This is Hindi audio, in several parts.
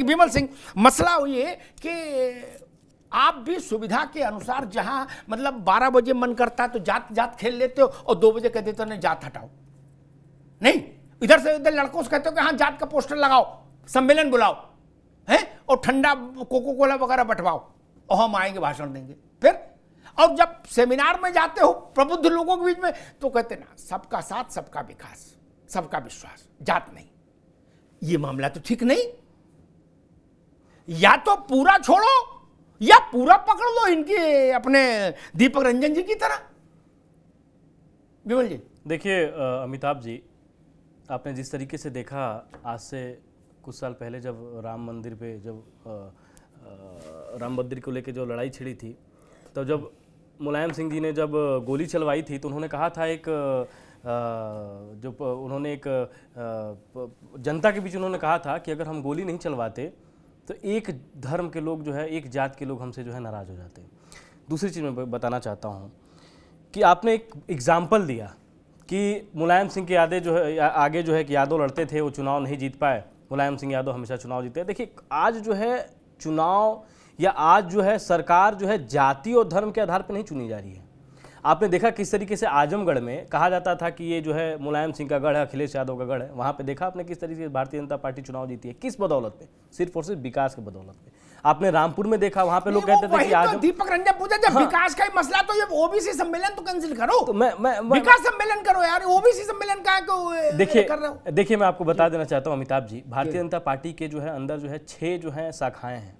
विमल सिंह, मसला ये कि आप भी सुविधा के अनुसार जहां मतलब 12 बजे मन करता है तो जात जात खेल लेते हो और 2 बजे कह देते हो नहीं जात हटाओ, नहीं इधर से इधर लड़कों से कहते हो कि हाँ जात का पोस्टर लगाओ, सम्मेलन बुलाओ है और ठंडा कोको कोला वगैरह बंटवाओ और हम आएंगे भाषण देंगे। फिर और जब सेमिनार में जाते हो प्रबुद्ध लोगों के बीच में तो कहते ना सबका साथ सबका विकास सबका विश्वास, जात नहीं। ये मामला तो ठीक नहीं, या तो पूरा छोड़ो या पूरा पकड़ लो इनके अपने दीपक रंजन जी की तरह। विमल जी देखिए अमिताभ जी, आपने जिस तरीके से देखा आज से कुछ साल पहले जब राम मंदिर पे राम मंदिर को लेके जो लड़ाई छिड़ी थी, तो जब मुलायम सिंह जी ने जब गोली चलवाई थी तो उन्होंने कहा था उन्होंने एक जनता के बीच उन्होंने कहा था कि अगर हम गोली नहीं चलवाते तो एक धर्म के लोग जो है, एक जात के लोग हमसे जो है नाराज़ हो जाते। दूसरी चीज़ मैं बताना चाहता हूँ कि आपने एक एग्जाम्पल दिया कि मुलायम सिंह के यादें जो है आगे जो है कि यादव लड़ते थे, वो चुनाव नहीं जीत पाए, मुलायम सिंह यादव हमेशा चुनाव जीते। देखिए आज जो है चुनाव या आज जो है सरकार जो है जाति और धर्म के आधार पर नहीं चुनी जा रही है। आपने देखा किस तरीके से आजमगढ़ में कहा जाता था कि ये जो है मुलायम सिंह का गढ़ है, अखिलेश यादव का गढ़ है। वहाँ पे देखा आपने किस तरीके से भारतीय जनता पार्टी चुनाव जीती है, किस बदौलत पे? सिर्फ और सिर्फ विकास के बदौलत पे। आपने रामपुर में देखा, वहाँ पे लोग कहते थे कि आज दीपक रंजन पूछा जब विकास का ही मसला तो ये ओबीसी सम्मेलन तो कैंसिल करो, तो मैं विकास सम्मेलन करो यार, ओबीसी सम्मेलन का देखिए मैं आपको बता देना चाहता हूँ अमिताभ जी, भारतीय जनता पार्टी के जो है अंदर जो है 6 जो है शाखाएं हैं।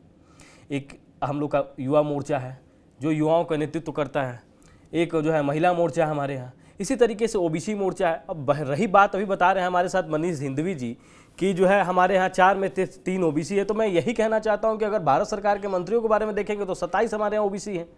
एक हम लोग का युवा मोर्चा है जो युवाओं का नेतृत्व करता है, एक जो है महिला मोर्चा है हमारे यहाँ, इसी तरीके से ओबीसी मोर्चा है। अब रही बात, अभी बता रहे हैं हमारे साथ मनीष हिंदवी जी कि जो है हमारे यहाँ 4 में 3 ओबीसी है। तो मैं यही कहना चाहता हूँ कि अगर भारत सरकार के मंत्रियों के बारे में देखेंगे तो 27 हमारे यहाँ ओबीसी हैं।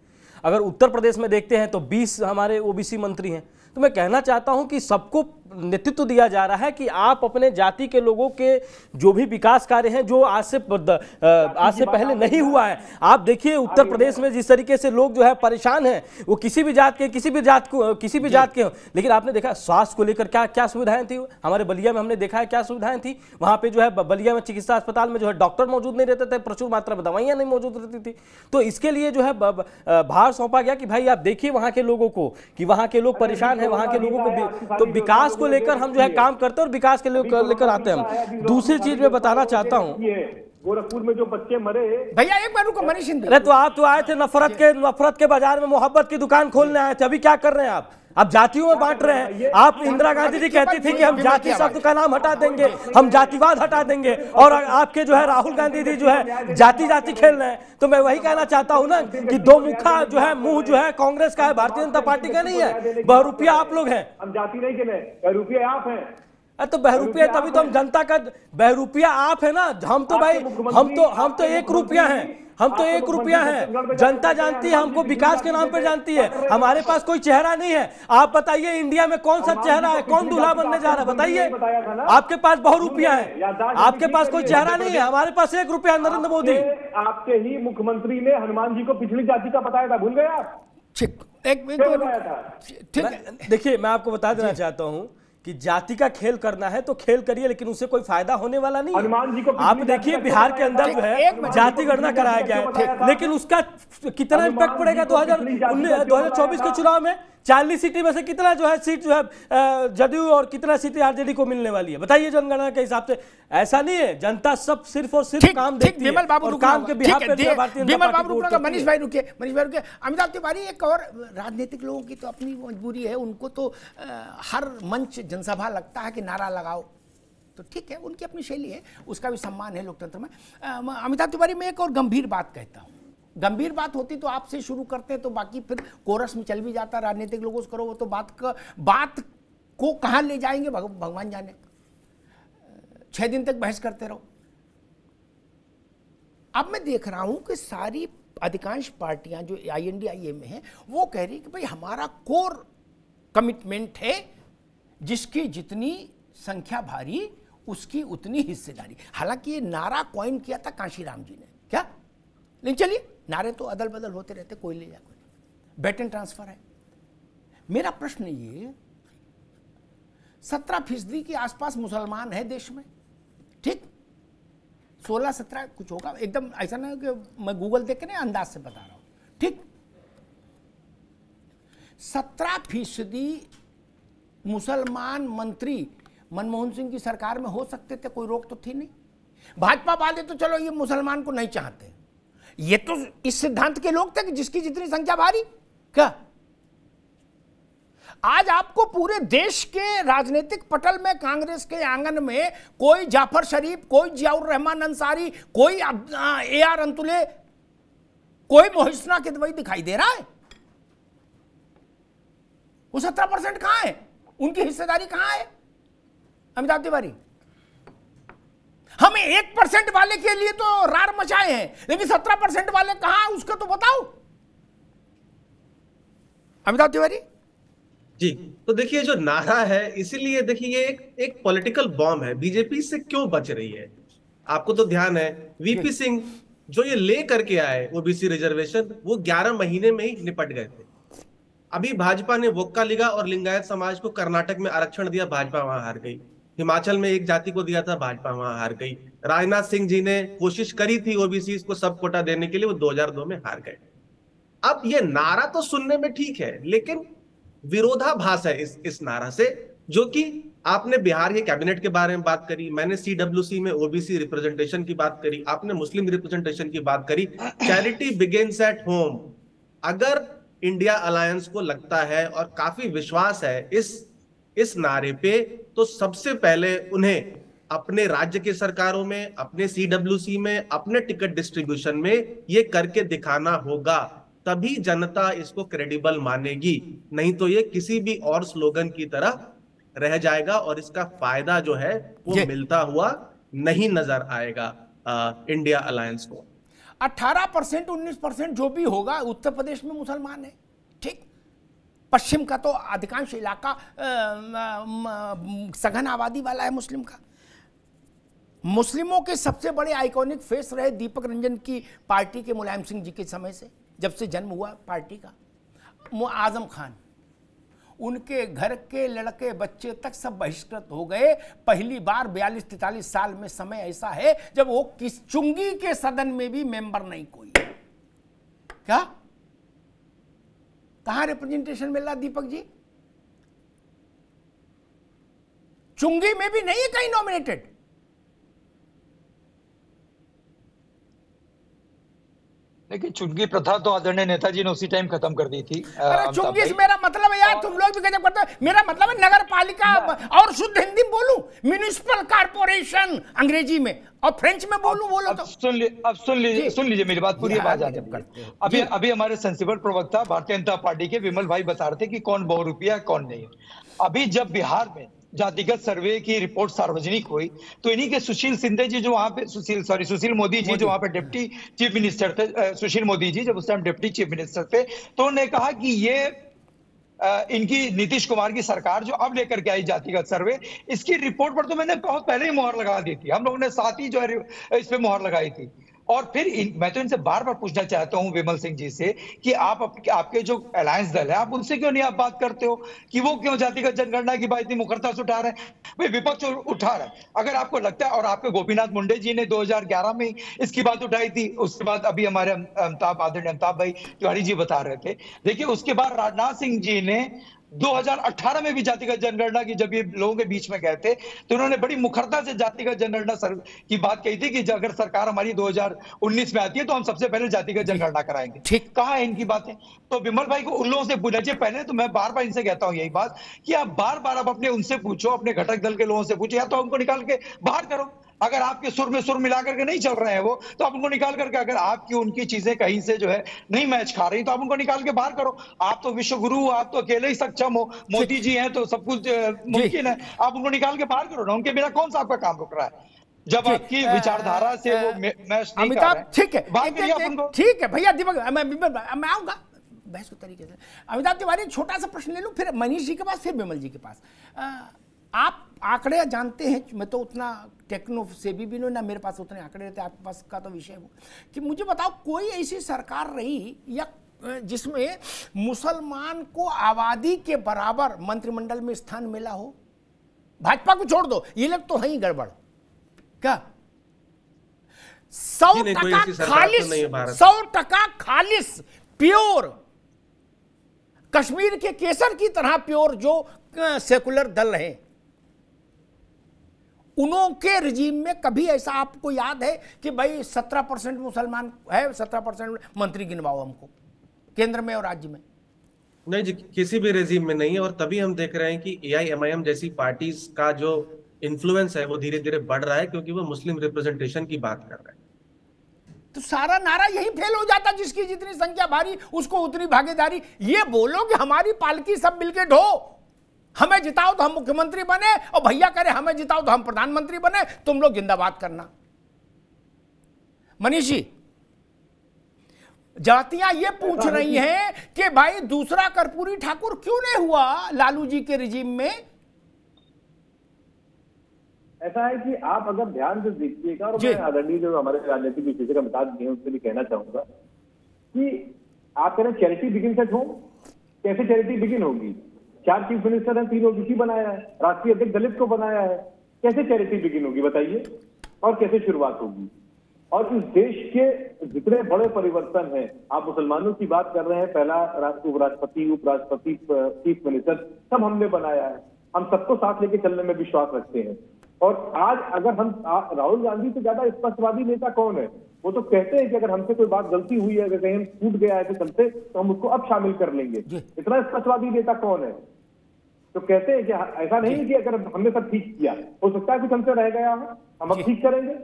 अगर उत्तर प्रदेश में देखते हैं तो 20 हमारे ओबीसी मंत्री हैं। तो मैं कहना चाहता हूं कि सबको नेतृत्व दिया जा रहा है कि आप अपने जाति के लोगों के जो भी विकास कार्य हैं जो आज से पहले नहीं हुआ है। आप देखिए उत्तर प्रदेश में जिस तरीके से लोग जो है परेशान हैं, वो किसी भी जात के हो, लेकिन आपने देखा स्वास्थ्य को लेकर क्या क्या सुविधाएं थी। हमारे बलिया में हमने देखा है क्या सुविधाएं थी। वहां पे जो है बलिया में चिकित्सा अस्पताल में जो है डॉक्टर मौजूद नहीं रहते थे, प्रचुर मात्रा में दवाइयां नहीं मौजूद रहती थी। तो इसके लिए जो है भार सौंपा गया कि भाई आप देखिए वहां के लोगों को कि वहां के लोग परेशान है, वहां के लोगों को तो विकास को लेकर हम जो है काम करते हैं और विकास के लेकर आते हैं हम। दूसरी चीज मैं बताना चाहता हूं, गोरखपुर में जो बच्चे मरे, भैया एक बार रुको मनीष हिंदी। अरे तो आप तो आए थे नफरत के बाजार में मोहब्बत की दुकान खोलने आए थे। अभी क्या कर रहे हैं आप जातियों में बांट रहे हैं। आप इंदिरा गांधी जी कहती थी कि हम जाति शब्द का नाम हटा देंगे, हम जातिवाद हटा देंगे, और आपके जो है राहुल गांधी जी जो है जाति खेल रहे हैं। तो मैं वही कहना चाहता हूं ना कि दो मुखा जो है मुंह जो है कांग्रेस का है, भारतीय जनता पार्टी का नहीं है। बहरूपिया आप लोग हैं, हम जाति नहीं खेले, बहरूपिया आप हैं। तो बहरूपिया तभी तो हम जनता का बहरूपिया आप है ना। हम तो भाई हम तो 1 रुपया हैं, हम तो 1 रुपया हैं। जनता जानती है हमको, विकास के नाम पर जानती है। हमारे पास कोई चेहरा नहीं है। आप बताइए इंडिया में कौन सा चेहरा है, कौन दूल्हा बनने जा रहा है बताइए। आपके पास बहुत रुपया है, आपके पास कोई चेहरा नहीं है। हमारे पास 1 रुपया। नरेंद्र मोदी आपके ही मुख्यमंत्री ने हनुमान जी को पिछड़ी जाति का बताया था, भूल गए आप? देखिए मैं आपको बता देना चाहता हूँ कि जाति का खेल करना है तो खेल करिए, लेकिन उससे कोई फायदा होने वाला नहीं है। आप देखिए बिहार के अंदर जो है जाति गणना कराया गया है, लेकिन उसका कितना इम्पैक्ट पड़ेगा 2024 के चुनाव में? 40 सीटें में से कितना जो है सीट जो है जदयू और कितना सीटें आरजेडी को मिलने वाली है बताइए जनगणना के हिसाब से। ऐसा नहीं है, जनता सब सिर्फ और सिर्फ काम देखती है और काम के बिहार पे। विमल बाबू रुकिए, मनीष भाई रुकिए। अमिताभ तिवारी, एक और राजनीतिक लोगों की तो अपनी मजबूरी है, उनको तो हर मंच जनसभा लगता है कि नारा लगाओ, तो ठीक है उनकी अपनी शैली है, उसका भी सम्मान है लोकतंत्र में। अमिताभ तिवारी, मैं एक और गंभीर बात कहता हूँ। गंभीर बात होती तो आपसे शुरू करते तो बाकी फिर कोरस में चल भी जाता, राजनीतिक लोगों से करो, वो तो बात को कहाँ ले जाएंगे भगवान जाने। 6 दिन तक बहस करते रहो। अब मैं देख रहा हूं कि सारी अधिकांश पार्टियां जो INDIA में हैं वो कह रही कि भाई हमारा कोर कमिटमेंट है, जिसकी जितनी संख्या भारी उसकी उतनी हिस्सेदारी। हालांकि ये नारा कॉइन किया था कांशीराम जी ने, क्या? लेकिन चलिए, नारे तो अदल बदल होते रहते, कोई ले जा कोई, बैट एंड ट्रांसफर है। मेरा प्रश्न ये, 17% के आसपास मुसलमान है देश में, ठीक? 16-17 कुछ होगा, एकदम ऐसा नहीं कि मैं गूगल देख के नहीं अंदाज से बता रहा हूं, ठीक। 17% मुसलमान मंत्री मनमोहन सिंह की सरकार में हो सकते थे, कोई रोक तो थी नहीं। भाजपा वाले तो चलो ये मुसलमान को नहीं चाहते, ये तो इस सिद्धांत के लोग थे कि जिसकी जितनी संख्या भारी। क्या आज आपको पूरे देश के राजनीतिक पटल में, कांग्रेस के आंगन में कोई जाफर शरीफ, कोई जियाउर रहमान अंसारी, कोई AR अंतुले, कोई मोहिसना किदवई दिखाई दे रहा है? वो 17% कहां है? उनकी हिस्सेदारी कहां है? अमिताभ तिवारी, हमें 1% वाले के लिए तो रार मचाए हैं, लेकिन 17% वाले कहां, उसका तो बताओ अमिताभ तिवारी जी। तो देखिए जो नारा है, इसीलिए देखिए ये एक पॉलिटिकल बॉम्ब है। बीजेपी से क्यों बच रही है? आपको तो ध्यान है, वीपी सिंह जो ये ले करके आए ओबीसी रिजर्वेशन, वो 11 महीने में ही निपट गए थे। अभी भाजपा ने वोक्कालिगा और लिंगायत समाज को कर्नाटक में आरक्षण दिया, भाजपा वहां हार गई। हिमाचल में एक जाति को दिया था, भाजपा वहां हार गई। राजनाथ सिंह जी ने कोशिश करी थी ओबीसी को सब कोटा देने के लिए, वो 2002 में हार गए। अब ये नारा तो सुनने में ठीक है, लेकिन विरोधाभास है इस नारा से, जो कि आपने बिहार के कैबिनेट के बारे में बात करी, मैंने CWC में ओबीसी रिप्रेजेंटेशन की बात करी, आपने मुस्लिम रिप्रेजेंटेशन की बात करी। Charity begins at home. अगर इंडिया अलायंस को लगता है और काफी विश्वास है इस नारे पे, तो सबसे पहले उन्हें अपने राज्य के सरकारों में, अपने CWC में, अपने टिकट डिस्ट्रीब्यूशन में ये करके दिखाना होगा, तभी जनता इसको क्रेडिबल मानेगी। नहीं तो ये किसी भी और स्लोगन की तरह रह जाएगा और इसका फायदा जो है वो मिलता हुआ नहीं नजर आएगा इंडिया अलायंस को। 18% 19% जो भी होगा, उत्तर प्रदेश में मुसलमान है, ठीक। पश्चिम का तो अधिकांश इलाका सघन आबादी वाला है मुस्लिम का। मुस्लिमों के सबसे बड़े आइकॉनिक फेस रहे दीपक रंजन की पार्टी के मुलायम सिंह जी के समय से, जब से जन्म हुआ पार्टी का। आजम खान, उनके घर के लड़के बच्चे तक सब बहिष्कृत हो गए। पहली बार 42-43 साल में समय ऐसा है जब वो किस चुंगी के सदन में भी मेंबर नहीं कोई। क्या कहां रिप्रेजेंटेशन मिल रहा दीपक जी? चुंगी में भी नहीं है कहीं नॉमिनेटेड। लेकिन चुंगी प्रथा तो आदरणीय नेताजी ने उसी टाइम खत्म कर दी थी। अरे चुंगी से मेरा मतलब है यार, तुम लोग भी गजब करते हो। मेरा मतलब है नगर पालिका, और शुद्ध हिंदी में बोलूं म्युनिसिपल कॉर्पोरेशन अंग्रेजी में, और फ्रेंच में बोलो तो सुन लीजिए मेरी बात पूरी आवाज आने दीजिए। अभी हमारे सेंसिबल प्रवक्ता भारतीय जनता पार्टी के विमल भाई बता रहे थे कि कौन बहुरूपिया कौन नहीं। अभी जब बिहार में जातिगत सर्वे की रिपोर्ट सार्वजनिक हुई, तो इन्हीं के सुशील शिंदे जी जो वहां पे सुशील मोदी जी जो वहां पे डिप्टी चीफ मिनिस्टर थे, सुशील मोदी जी जब उस टाइम डिप्टी चीफ मिनिस्टर थे, तो उन्होंने कहा कि ये इनकी नीतीश कुमार की सरकार जो अब लेकर के आई जातिगत सर्वे, इसकी रिपोर्ट पर तो मैंने बहुत पहले ही मोहर लगा दी थी। हम लोगों ने साथ ही जो है इस पे मोहर लगाई थी। और फिर मैं तो इनसे बार बार पूछना चाहता हूं विमल सिंह जी से कि आपके जो अलायंस दल है, आप उनसे क्यों नहीं आप बात करते हो कि वो क्यों जातिगत जनगणना की बात इतनी मुखरता से उठा रहे हैं? भाई विपक्ष उठा रहा है। अगर आपको लगता है, और आपके गोपीनाथ मुंडे जी ने 2011 में इसकी बात उठाई थी, उसके बाद अभी हमारे आदरणीय अमिताभ भाई तिवारी जी बता रहे थे। देखिए उसके बाद राजनाथ सिंह जी ने 2018 में भी जातिगत जनगणना की, जब ये लोगों के बीच में गए थे, तो उन्होंने बड़ी मुखरता से जातिगत जनगणना की बात कही थी कि अगर सरकार हमारी 2019 में आती है तो हम सबसे पहले जातिगत जनगणना कराएंगे। ठीक, कहाँ है इनकी बातें? तो विमल भाई को उन लोगों से पूछना चाहिए। पहले तो मैं बार बार इनसे कहता हूं यही बात कि आप बार बार आप अपने उनसे पूछो, अपने घटक दल के लोगों से पूछो, या तो उनको निकाल के बाहर करो। अगर आपके सुर में सुर मिला करके नहीं चल रहे हैं वो, तो आप उनको निकाल करके, अगर आपकी उनकी चीजें कहीं से जो है नहीं मैच खा रही, तो आप उनको निकाल के बाहर करो। आप तो विश्व गुरु, आप तो अकेले ही सक्षम हो, मोदी जी हैं तो सब कुछ मुमकिन है। आप उनको निकाल के बाहर करो ना, उनके बिना कौन सा आपका काम रुक रहा है? जब आपकी विचारधारा से वो मैच नहीं कर रहे हैं। ठीक है, ठीक है भैया दीपक, मैं आऊंगा बहस के तरीके से। अमिताभ तिवारी, छोटा सा प्रश्न ले लूं, फिर मनीष जी के पास, फिर विमल जी के पास। आप आंकड़े जानते हैं, मैं तो उतना टेक्नो से भी नहीं, ना मेरे पास उतने आंकड़े रहते, आपके पास का तो विषय हो कि मुझे बताओ, कोई ऐसी सरकार रही या जिसमें मुसलमान को आबादी के बराबर मंत्रिमंडल में स्थान मिला हो? भाजपा को छोड़ दो, ये लोग तो है ही गड़बड़। क्या 100% खालिस, 100% खालिस प्योर कश्मीर के केसर की तरह प्योर जो सेकुलर दल है, उनके रिजीम में कभी ऐसा आपको याद है कि भाई 17% मुसलमान है, 17% मंत्री गिनवाओ हमको केंद्र में और राज्य में? नहीं जी, किसी भी रेजिम में नहीं है। और तभी हम देख रहे हैं कि AIMIM जैसी पार्टीज का जो इन्फ्लुएंस है वो धीरे धीरे बढ़ रहा है, क्योंकि वो मुस्लिम रिप्रेजेंटेशन की बात कर रहा है। तो सारा नारा यही फेल हो जाता, जिसकी जितनी संख्या भारी उसको उतनी भागीदारी। ये बोलो कि हमारी पालकी सब मिलके ढो, हमें जिताओ तो हम मुख्यमंत्री बने, और भैया करे हमें जिताओ तो हम प्रधानमंत्री बने, तुम लोग जिंदाबाद करना। मनीष जी, जातियां ये पूछ रही हैं कि भाई दूसरा कर्पूरी ठाकुर क्यों नहीं हुआ लालू जी के रिजीम में? ऐसा है कि आप अगर ध्यान से देखिएगा, और मैं आदरणीय जो हमारे राजनीतिक विशेषज्ञ अमिताभ जी हैं उससे भी कहना चाहूंगा कि आप कह रहे हैं चैरिटी बिगिन एट होम, कैसे चैरिटी बिगिन होगी? 4 चीफ मिनिस्टर हैं, 3 OBC बनाया है, राष्ट्रीय अध्यक्ष दलित को बनाया है, कैसे चैरिटी बिगिन होगी बताइए? और कैसे शुरुआत होगी? और इस देश के जितने बड़े परिवर्तन हैं, आप मुसलमानों की बात कर रहे हैं, पहला उपराष्ट्रपति, चीफ मिनिस्टर, सब हमने बनाया है। हम सबको साथ लेके चलने में विश्वास रखते हैं। और आज अगर हम राहुल गांधी से ज्यादा स्पष्टवादी नेता कौन है? वो तो कहते हैं कि अगर हमसे कोई बात गलती हुई है, अगर कहीं हम छूट गया है तो चलते, तो हम उसको अब शामिल कर लेंगे। इतना स्पष्टवादी नेता कौन है? तो कहते हैं कि ऐसा नहीं है कि अगर हमने सब ठीक किया, हो सकता है कुछ हमसे रह गया हो, हम अब ठीक करेंगे।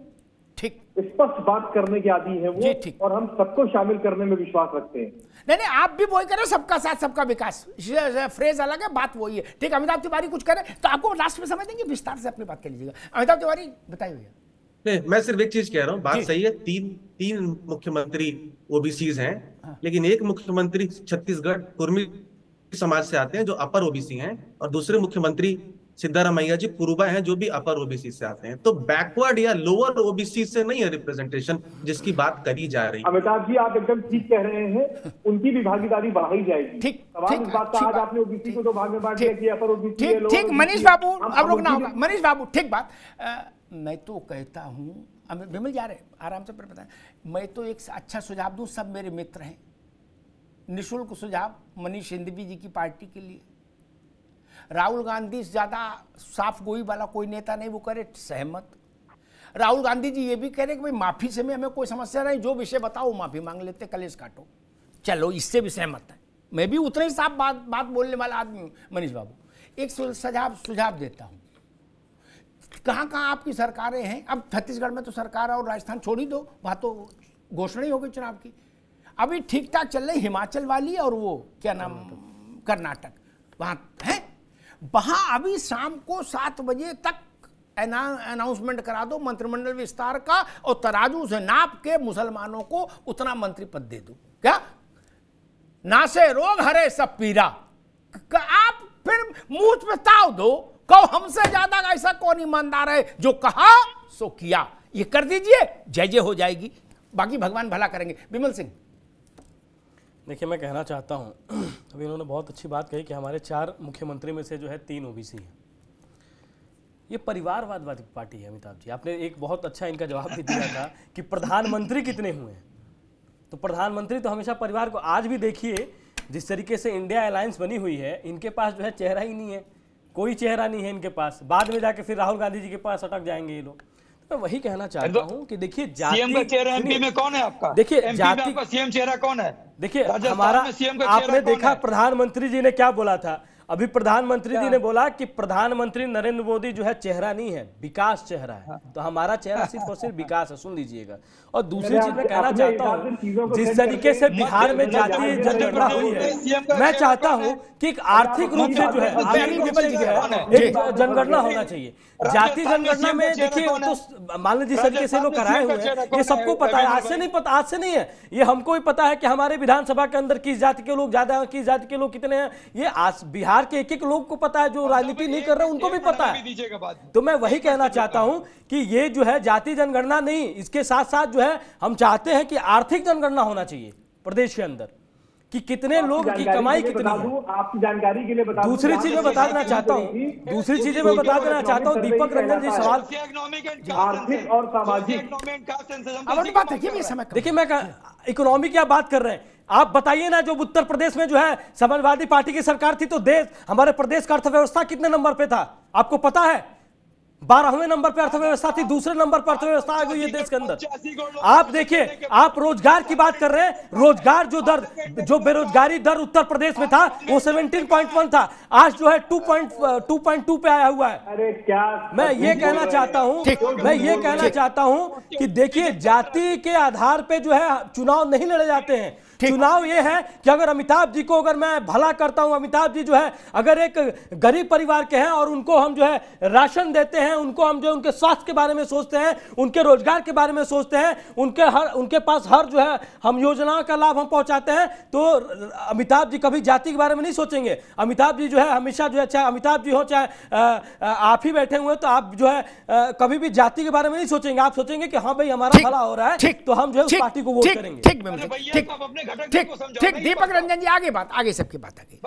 ठीक, स्पष्ट बात करने के आदी है वो, और हम सबको शामिल करने में विश्वास रखते हैं। नहीं, आप भी वही करें, सबका साथ सबका विकास, फ्रेज अलग है, बात वही है। ठीक, अमिताभ तिवारी कुछ करें तो आपको लास्ट में समझ देंगे, विस्तार से अपनी बात कर लीजिएगा। अमिताभ तिवारी बताइए भैया। नहीं, मैं सिर्फ एक चीज कह रहा हूँ, बात सही है। तीन मुख्यमंत्री OBCs हैं, लेकिन एक मुख्यमंत्री छत्तीसगढ़ कुर्मी समाज से आते हैं जो अपर OBC हैं, और दूसरे मुख्यमंत्री सिद्धारमैया जी कुरुबा हैं जो भी अपर OBC से आते हैं। तो बैकवर्ड या लोअर OBC से नहीं है रिप्रेजेंटेशन जिसकी बात करी जा रही है। अमिताभ जी, आप एकदम ठीक कह रहे हैं, उनकी भी भागीदारी बढ़ाई जाएगी। ठीक, सवाल इस बात का, आज आपने OBC को 2 भाग में बांट दिया कि अपर OBC है, लोअर ठीक। मनीष बाबू, अब रुकना होगा। मनीष बाबू, ठीक बात। मैं तो कहता हूँ, विमल जा रहे आराम से बताएं, मैं तो एक अच्छा सुझाव दूं, सब मेरे मित्र हैं, निःशुल्क सुझाव मनीष सिंघवी जी की पार्टी के लिए। राहुल गांधी से ज्यादा साफ गोई वाला कोई नेता नहीं, वो करे सहमत। राहुल गांधी जी ये भी कह रहे कि भाई माफी से में हमें कोई समस्या नहीं, जो विषय बताओ माफी मांग लेते, कलेश काटो, चलो, इससे भी सहमत है। मैं भी उतना ही साफ बात बोलने वाला आदमी हूँ। मनीष बाबू, एक सुझाव देता हूँ, कहाँ कहाँ आपकी सरकारें हैं? अब छत्तीसगढ़ में तो सरकार, और राजस्थान छोड़ ही दो, वहाँ तो घोषणा ही हो गई चुनाव की। अभी ठीक ठाक चल रही हिमाचल वाली, और वो क्या नाम, कर्नाटक, वहाँ है। वहाँ अभी शाम को 7 बजे तक अनाउंसमेंट करा दो मंत्रिमंडल विस्तार का, और तराजू से नाप के मुसलमानों को उतना मंत्री पद दे दो। क्या नासे रोग हरे सब पीरा, आप फिर मुंह पे ताव दो, कहो हमसे ज्यादा ऐसा कौन ईमानदार है जो कहा सो किया। ये कर दीजिए, जय जय हो जाएगी, बाकी भगवान भला करेंगे। विमल सिंह, देखिए, मैं कहना चाहता हूँ, अभी इन्होंने बहुत अच्छी बात कही कि हमारे 4 मुख्यमंत्री में से जो है 3 OBC हैं। ये परिवारवादी पार्टी है। अमिताभ जी, आपने एक बहुत अच्छा इनका जवाब भी दिया था कि प्रधानमंत्री कितने हुए हैं, तो प्रधानमंत्री तो हमेशा परिवार को, आज भी देखिए जिस तरीके से इंडिया अलायंस बनी हुई है, इनके पास जो है चेहरा ही नहीं है, कोई चेहरा नहीं है इनके पास। बाद में जाके फिर राहुल गांधी जी के पास अटक जाएंगे ये लोग। मैं वही कहना चाहता हूँ कि देखिए, सीएम का चेहरा MP में कौन है आपका? देखिए, जाति का सीएम चेहरा कौन है? देखिए, हमारा, आपने देखा प्रधानमंत्री जी ने क्या बोला था? अभी प्रधानमंत्री जी ने बोला कि प्रधानमंत्री नरेंद्र मोदी जो है चेहरा नहीं है, विकास चेहरा है। तो हमारा चेहरा सिर्फ और सिर्फ विकास है, सुन लीजिएगा। और दूसरी चीज मैं कहना चाहता हूँ, जिस तरीके से बिहार में जातीय जनगणना हुई है, मैं चाहता हूँ कि एक आर्थिक रूप से जो है एक जनगणना होना चाहिए। जाति जनगणना में देखिए, तो मान लीजिए जिस तरीके से लोग कराए हुए हैं, ये सबको पता है, आज से नहीं पता, आज से नहीं है, ये हमको भी पता है कि हमारे विधानसभा के अंदर किस जाति के लोग ज्यादा हैं, किस जाति के लोग कितने हैं। ये आज बिहार के एक लोग को पता है, जो राजनीति नहीं कर रहे उनको भी पता है। तो मैं वही कहना चाहता हूं कि ये जो है जाति जनगणना नहीं, इसके साथ साथ जो है हम चाहते हैं कि आर्थिक जनगणना होना चाहिए प्रदेश के अंदर, कि कितने लोग की कमाई कितनी है। आपकी जानकारी के लिए बता दूं, दूसरी चीज मैं बता देना चाहता हूँ, दूसरी चीजें मैं बता देना चाहता हूँ दीपक रंजन जी, सवाल आर्थिक और सामाजिक। देखिए मैं इकोनॉमी की आप बात कर रहे हैं, आप बताइए ना, जो उत्तर प्रदेश में जो है समाजवादी पार्टी की सरकार थी तो देश, हमारे प्रदेश का अर्थव्यवस्था कितने नंबर पे था आपको पता है? 12वें नंबर पे अर्थव्यवस्था थी, दूसरे नंबर पर अर्थव्यवस्था आ गई है देश के अंदर। आप देखिए, आप रोजगार की बात कर रहे हैं, रोजगार जो दर, जो बेरोजगारी दर उत्तर प्रदेश में था वो 17.1 था, आज जो है 2.2 पे आया हुआ है। अरे क्या मैं ये कहना चाहता हूं कि देखिए, जाति के आधार पे जो है चुनाव नहीं लड़े जाते हैं। चुनाव ये है कि अगर अमिताभ जी को अगर मैं भला करता हूं, अमिताभ जी जो है अगर एक गरीब परिवार के हैं और उनको हम जो है राशन देते हैं, उनको हम जो उनके स्वास्थ्य के बारे में सोचते हैं, उनके रोजगार के बारे में सोचते हैं, उनके पास हर जो है हम योजनाओं का लाभ हम पहुंचाते हैं, तो अमिताभ जी कभी जाति के बारे में नहीं सोचेंगे। अमिताभ जी जो है हमेशा जो है, चाहे अमिताभ जी हो चाहे आप ही बैठे हुए, तो आप जो है कभी भी जाति के बारे में नहीं सोचेंगे। आप सोचेंगे कि हाँ भाई हमारा भला हो रहा है, तो हम जो है उस पार्टी को वोट करेंगे। ठीक, दीपक रंजन जी आगे सबकी बात आगे।